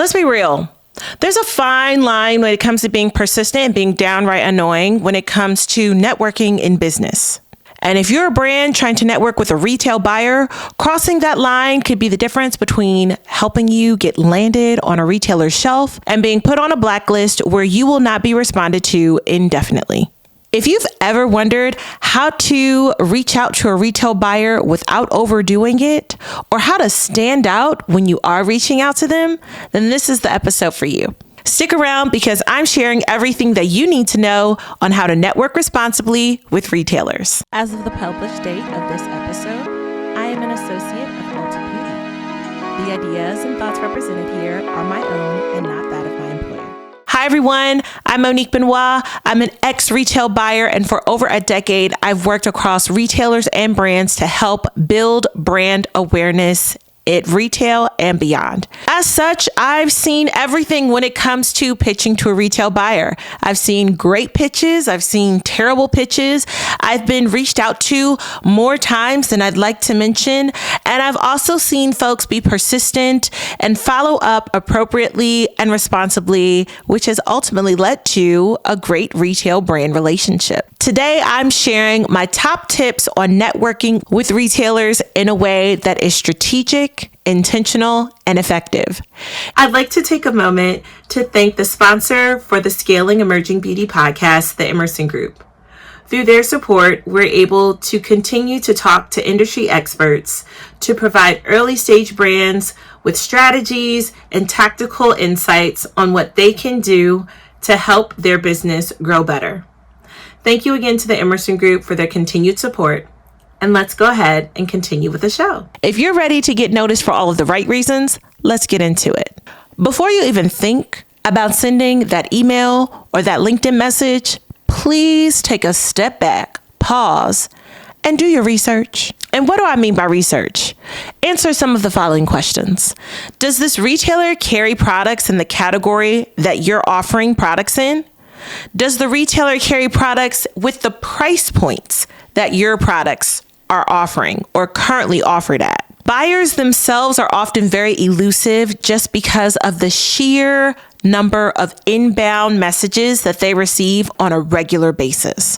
Let's be real. There's a fine line when it comes to being persistent and being downright annoying when it comes to networking in business. And if you're a brand trying to network with a retail buyer, crossing that line could be the difference between helping you get landed on a retailer's shelf and being put on a blacklist where you will not be responded to indefinitely. If you've ever wondered how to reach out to a retail buyer without overdoing it, or how to stand out when you are reaching out to them, then this is the episode for you. Stick around because I'm sharing everything that you need to know on how to network responsibly with retailers. As of the published date of this episode, I am an associate of Ulta Beauty. The ideas and thoughts represented here are my own and not that of my employer. Hi, everyone. I'm Monique Benoit. I'm an ex-retail buyer, and for over a decade, I've worked across retailers and brands to help build brand awareness at retail and beyond. As such, I've seen everything when it comes to pitching to a retail buyer. I've seen great pitches. I've seen terrible pitches. I've been reached out to more times than I'd like to mention. And I've also seen folks be persistent and follow up appropriately and responsibly, which has ultimately led to a great retail brand relationship. Today, I'm sharing my top tips on networking with retailers in a way that is strategic, intentional, and effective. I'd like to take a moment to thank the sponsor for the Scaling Emerging Beauty podcast, the Emerson Group. Through their support, we're able to continue to talk to industry experts to provide early stage brands with strategies and tactical insights on what they can do to help their business grow better. Thank you again to the Emerson Group for their continued support. And let's go ahead and continue with the show. If you're ready to get noticed for all of the right reasons, let's get into it. Before you even think about sending that email or that LinkedIn message, please take a step back, pause, and do your research. And what do I mean by research? Answer some of the following questions. Does this retailer carry products in the category that you're offering products in? Does the retailer carry products with the price points that your products are offering or currently offered at? Buyers themselves are often very elusive just because of the sheer number of inbound messages that they receive on a regular basis.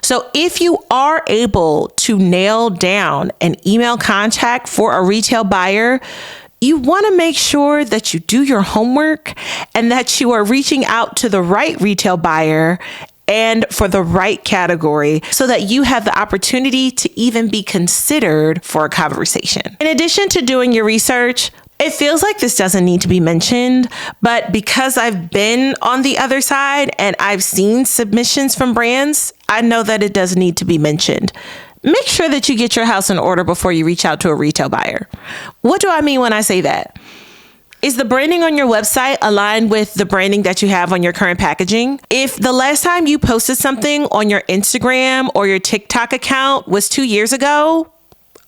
So if you are able to nail down an email contact for a retail buyer, you want to make sure that you do your homework and that you are reaching out to the right retail buyer and for the right category so that you have the opportunity to even be considered for a conversation. In addition to doing your research, it feels like this doesn't need to be mentioned, but because I've been on the other side and I've seen submissions from brands, I know that it does need to be mentioned. Make sure that you get your house in order before you reach out to a retail buyer. What do I mean when I say that? Is the branding on your website aligned with the branding that you have on your current packaging? If the last time you posted something on your Instagram or your TikTok account was 2 years ago,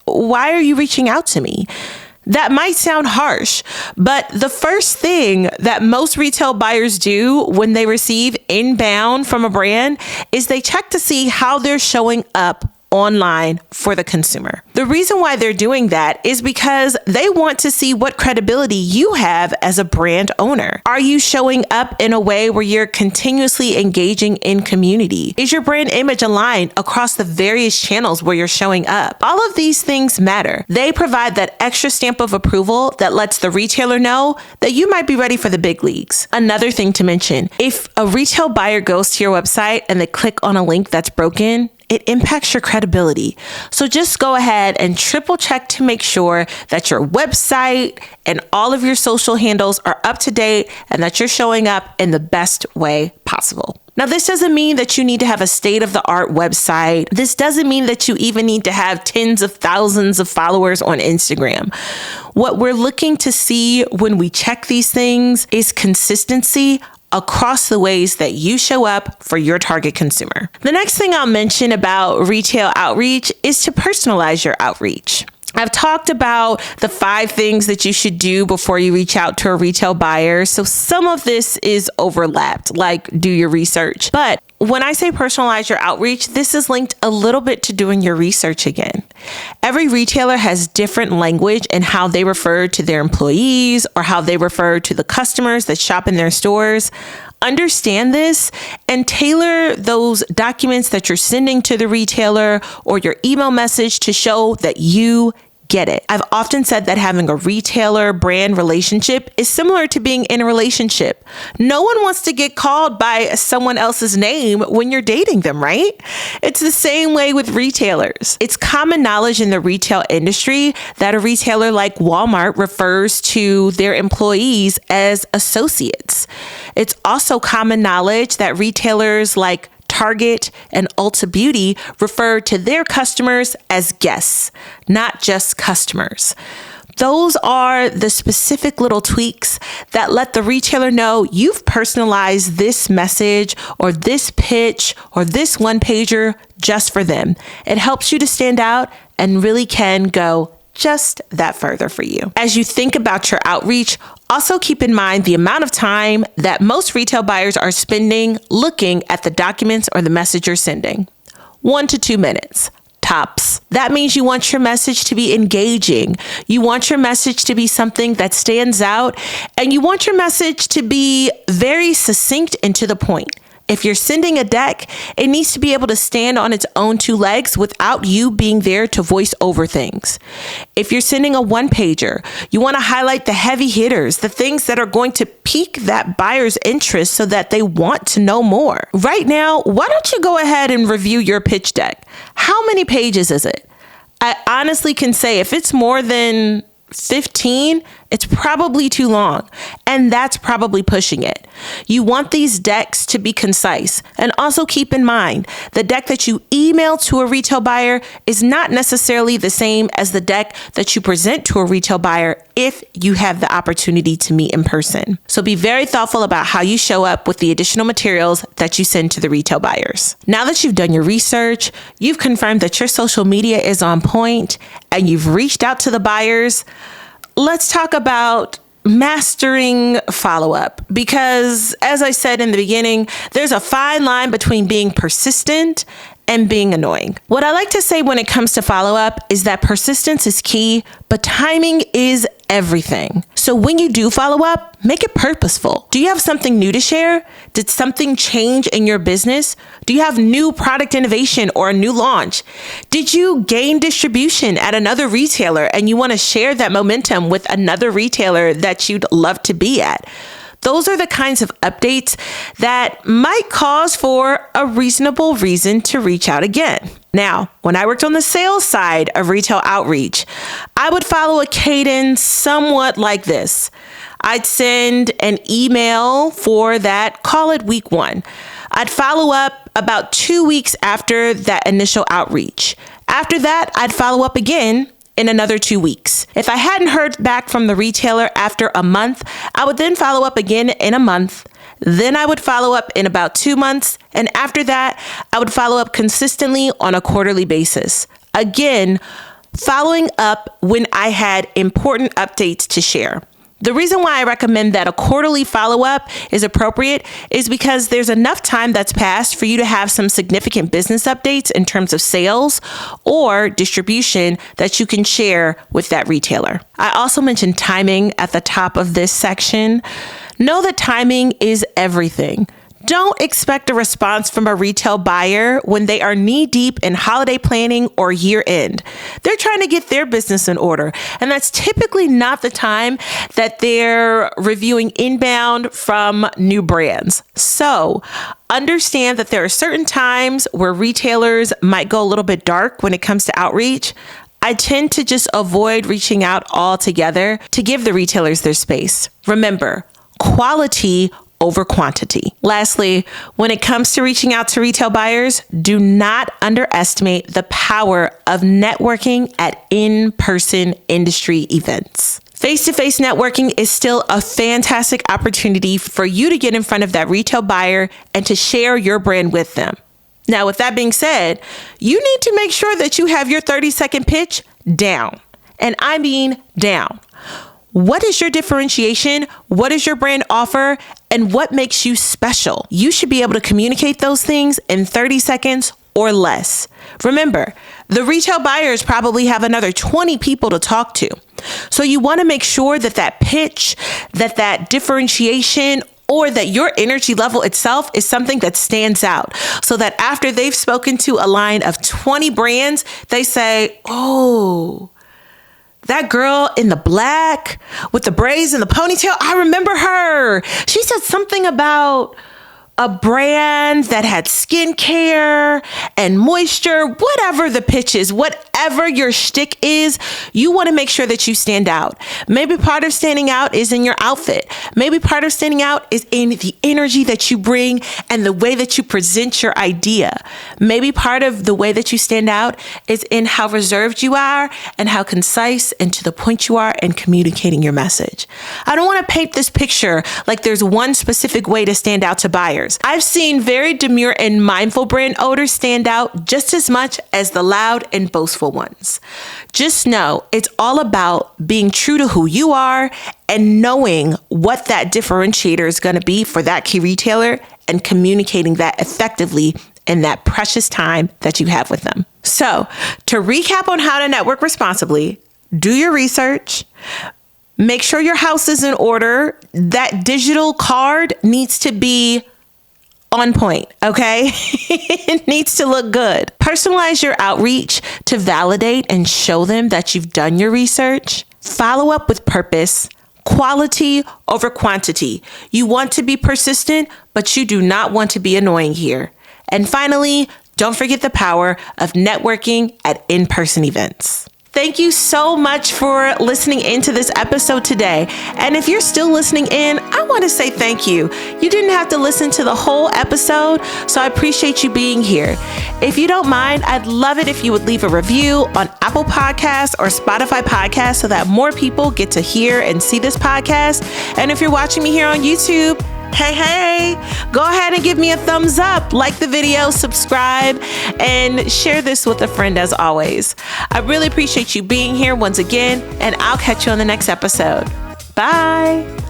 why are you reaching out to me? That might sound harsh, but the first thing that most retail buyers do when they receive inbound from a brand is they check to see how they're showing up online for the consumer. The reason why they're doing that is because they want to see what credibility you have as a brand owner. Are you showing up in a way where you're continuously engaging in community? Is your brand image aligned across the various channels where you're showing up? All of these things matter. They provide that extra stamp of approval that lets the retailer know that you might be ready for the big leagues. Another thing to mention, if a retail buyer goes to your website and they click on a link that's broken, it impacts your credibility. So just go ahead and triple check to make sure that your website and all of your social handles are up to date and that you're showing up in the best way possible. Now, this doesn't mean that you need to have a state-of-the-art website. This doesn't mean that you even need to have tens of thousands of followers on Instagram. What we're looking to see when we check these things is consistency across the ways that you show up for your target consumer. The next thing I'll mention about retail outreach is to personalize your outreach. I've talked about the 5 things that you should do before you reach out to a retail buyer. So some of this is overlapped, like do your research. But when I say personalize your outreach, this is linked a little bit to doing your research again. Every retailer has different language in how they refer to their employees or how they refer to the customers that shop in their stores. Understand this and tailor those documents that you're sending to the retailer or your email message to show that you get it. I've often said that having a retailer brand relationship is similar to being in a relationship. No one wants to get called by someone else's name when you're dating them, right? It's the same way with retailers. It's common knowledge in the retail industry that a retailer like Walmart refers to their employees as associates. It's also common knowledge that retailers like Target and Ulta Beauty refer to their customers as guests, not just customers. Those are the specific little tweaks that let the retailer know you've personalized this message or this pitch or this one pager just for them. It helps you to stand out and really can go just that further for you. As you think about your outreach, also keep in mind the amount of time that most retail buyers are spending looking at the documents or the message you're sending. 1 to 2 minutes. Tops. That means you want your message to be engaging. You want your message to be something that stands out, and you want your message to be very succinct and to the point. If you're sending a deck, it needs to be able to stand on its own 2 legs without you being there to voice over things. If you're sending a one-pager, you want to highlight the heavy hitters, the things that are going to pique that buyer's interest so that they want to know more. Right now, why don't you go ahead and review your pitch deck? How many pages is it? I honestly can say if it's more than 15, it's probably too long, and that's probably pushing it. You want these decks to be concise, and also keep in mind the deck that you email to a retail buyer is not necessarily the same as the deck that you present to a retail buyer if you have the opportunity to meet in person. So be very thoughtful about how you show up with the additional materials that you send to the retail buyers. Now that you've done your research, you've confirmed that your social media is on point, and you've reached out to the buyers, let's talk about mastering follow-up, because as I said in the beginning, there's a fine line between being persistent and being annoying. What I like to say when it comes to follow-up is that persistence is key, but timing is everything. So when you do follow up, make it purposeful. Do you have something new to share? Did something change in your business? Do you have new product innovation or a new launch? Did you gain distribution at another retailer and you want to share that momentum with another retailer that you'd love to be at? Those are the kinds of updates that might cause for a reasonable reason to reach out again. Now, when I worked on the sales side of retail outreach, I would follow a cadence somewhat like this. I'd send an email for that, call it week 1. I'd follow up about 2 weeks after that initial outreach. After that, I'd follow up again in another 2 weeks. If I hadn't heard back from the retailer after a month, I would then follow up again in a month. Then I would follow up in about 2 months. And after that, I would follow up consistently on a quarterly basis. Again, following up when I had important updates to share. The reason why I recommend that a quarterly follow-up is appropriate is because there's enough time that's passed for you to have some significant business updates in terms of sales or distribution that you can share with that retailer. I also mentioned timing at the top of this section. Know that timing is everything. Don't expect a response from a retail buyer when they are knee-deep in holiday planning or year-end. They're trying to get their business in order, and that's typically not the time that they're reviewing inbound from new brands. So understand that there are certain times where retailers might go a little bit dark when it comes to outreach. I tend to just avoid reaching out altogether to give the retailers their space. Remember, quality over quantity. Lastly, when it comes to reaching out to retail buyers, do not underestimate the power of networking at in-person industry events. Face-to-face networking is still a fantastic opportunity for you to get in front of that retail buyer and to share your brand with them. Now, with that being said, you need to make sure that you have your 30-second pitch down. And I mean down. What is your differentiation? What is your brand offer? And what makes you special? You should be able to communicate those things in 30 seconds or less. Remember, the retail buyers probably have another 20 people to talk to. So you want to make sure that that pitch, that differentiation, or that your energy level itself is something that stands out, so that after they've spoken to a line of 20 brands, they say, oh, that girl in the black with the braids and the ponytail, I remember her. She said something about a brand that had skincare and moisture, whatever the pitch is, whatever your shtick is, you want to make sure that you stand out. Maybe part of standing out is in your outfit. Maybe part of standing out is in the energy that you bring and the way that you present your idea. Maybe part of the way that you stand out is in how reserved you are and how concise and to the point you are in communicating your message. I don't want to paint this picture like there's one specific way to stand out to buyers. I've seen very demure and mindful brand owners stand out just as much as the loud and boastful ones. Just know it's all about being true to who you are and knowing what that differentiator is going to be for that key retailer and communicating that effectively in that precious time that you have with them. So, to recap on how to network responsibly, do your research. Make sure your house is in order. That digital card needs to be on point, okay? It needs to look good. Personalize your outreach to validate and show them that you've done your research. Follow up with purpose, quality over quantity. You want to be persistent, but you do not want to be annoying here. And finally, don't forget the power of networking at in-person events. Thank you so much for listening into this episode today. And if you're still listening in, I want to say thank you. You didn't have to listen to the whole episode, so I appreciate you being here. If you don't mind, I'd love it if you would leave a review on Apple Podcasts or Spotify Podcasts so that more people get to hear and see this podcast. And if you're watching me here on YouTube, hey, go ahead and give me a thumbs up, like the video, subscribe, and share this with a friend as always. I really appreciate you being here once again, and I'll catch you on the next episode. Bye.